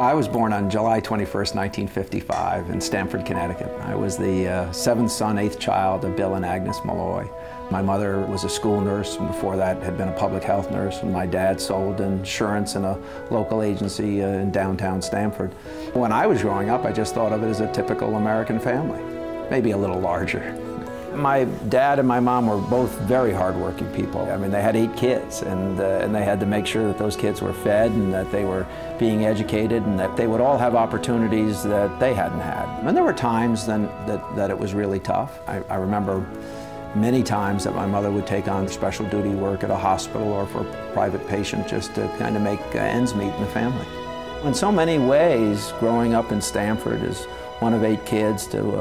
I was born on July 21st, 1955 in Stamford, Connecticut. I was the seventh son, eighth child of Bill and Agnes Malloy. My mother was a school nurse, and before that had been a public health nurse, and my dad sold insurance in a local agency in downtown Stamford. When I was growing up, I just thought of it as a typical American family, maybe a little larger. My dad and my mom were both very hardworking people. I mean, they had 8 kids, and they had to make sure that those kids were fed and that they were being educated and that they would all have opportunities that they hadn't had. And there were times then that it was really tough. I remember many times that my mother would take on special duty work at a hospital or for a private patient just to kind of make ends meet in the family. In so many ways, growing up in Stamford as one of 8 kids to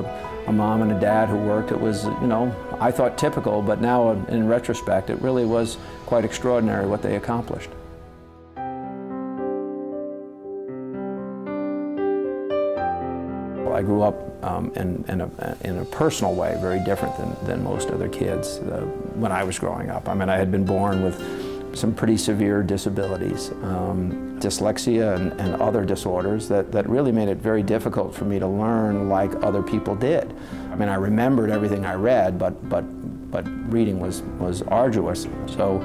a mom and a dad who worked, it was, you know, I thought typical, but now in retrospect, it really was quite extraordinary what they accomplished. Well, I grew up in a personal way, very different than most other kids when I was growing up. I mean, I had been born with some pretty severe disabilities, dyslexia and other disorders that really made it very difficult for me to learn like other people did. I mean, I remembered everything I read, but reading was arduous. So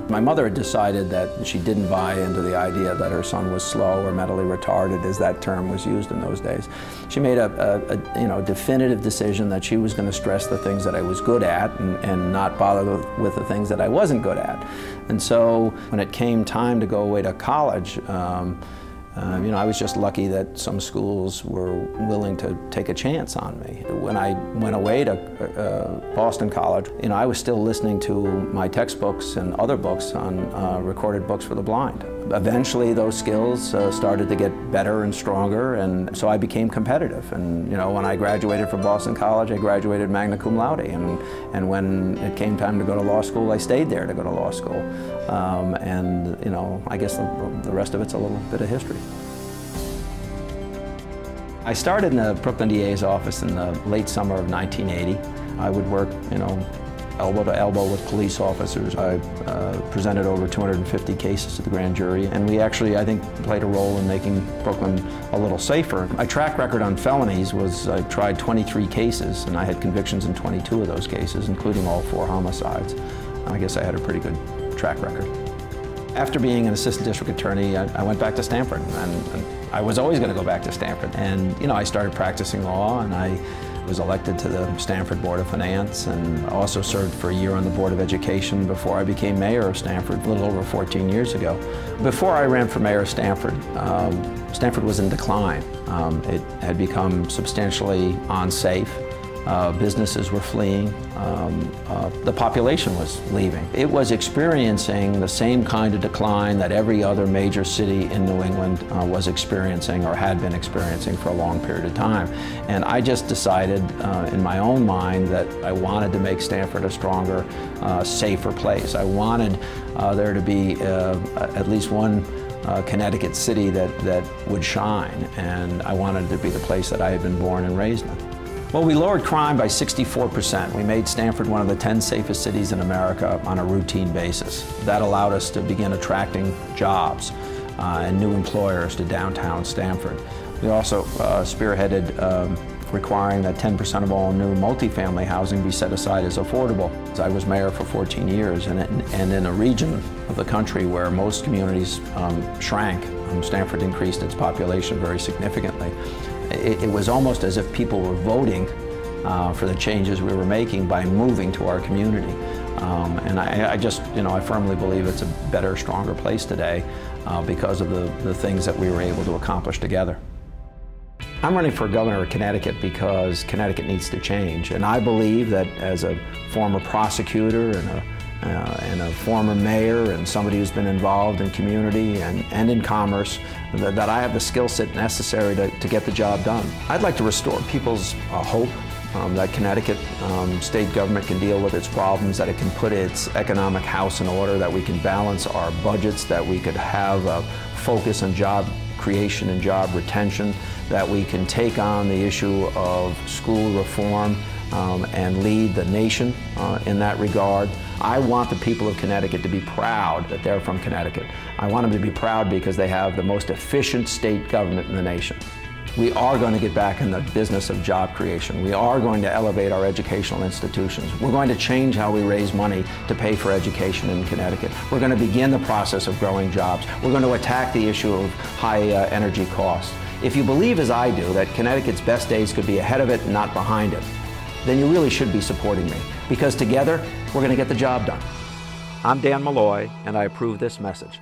my mother had decided that she didn't buy into the idea that her son was slow or mentally retarded, as that term was used in those days. She made a definitive decision that she was going to stress the things that I was good at and not bother with the things that I wasn't good at. And so when it came time to go away to college, you know, I was just lucky that some schools were willing to take a chance on me. When I went away to Boston College, you know, I was still listening to my textbooks and other books on recorded books for the blind. Eventually, those skills started to get better and stronger, and so I became competitive. And you know, when I graduated from Boston College, I graduated magna cum laude. And when it came time to go to law school, I stayed there to go to law school. And you know, I guess the rest of it's a little bit of history. I started in the Brooklyn DA's office in the late summer of 1980. I would work, you know, elbow to elbow with police officers. I presented over 250 cases to the grand jury, and we actually, I think, played a role in making Brooklyn a little safer. My track record on felonies was I tried 23 cases, and I had convictions in 22 of those cases, including all 4 homicides. I guess I had a pretty good track record. After being an assistant district attorney, I went back to Stamford, and I was always going to go back to Stamford. And you know, I started practicing law, and I was elected to the Stamford Board of Finance, and also served for a year on the Board of Education before I became mayor of Stamford a little over 14 years ago. Before I ran for mayor of Stamford, Stamford was in decline. It had become substantially unsafe. Businesses were fleeing. The population was leaving. It was experiencing the same kind of decline that every other major city in New England was experiencing or had been experiencing for a long period of time. And I just decided in my own mind that I wanted to make Stamford a stronger, safer place. I wanted there to be at least one Connecticut city that would shine, and I wanted it to be the place that I had been born and raised in. Well, we lowered crime by 64%. We made Stamford one of the 10 safest cities in America on a routine basis. That allowed us to begin attracting jobs and new employers to downtown Stamford. We also spearheaded requiring that 10% of all new multifamily housing be set aside as affordable. I was mayor for 14 years, and in a region of the country where most communities shrank, Stamford increased its population very significantly. It was almost as if people were voting for the changes we were making by moving to our community. And I just, you know, I firmly believe it's a better, stronger place today because of the things that we were able to accomplish together. I'm running for governor of Connecticut because Connecticut needs to change. And I believe that as a former prosecutor and a former mayor and somebody who's been involved in community and in commerce, that I have the skill set necessary to get the job done. I'd like to restore people's hope that Connecticut state government can deal with its problems, that it can put its economic house in order, that we can balance our budgets, that we could have a focus on job creation and job retention, that we can take on the issue of school reform and lead the nation in that regard. I want the people of Connecticut to be proud that they're from Connecticut. I want them to be proud because they have the most efficient state government in the nation. We are going to get back in the business of job creation. We are going to elevate our educational institutions. We're going to change how we raise money to pay for education in Connecticut. We're going to begin the process of growing jobs. We're going to attack the issue of high energy costs. If you believe, as I do, that Connecticut's best days could be ahead of it and not behind it, then you really should be supporting me, because together we're going to get the job done. I'm Dan Malloy, and I approve this message.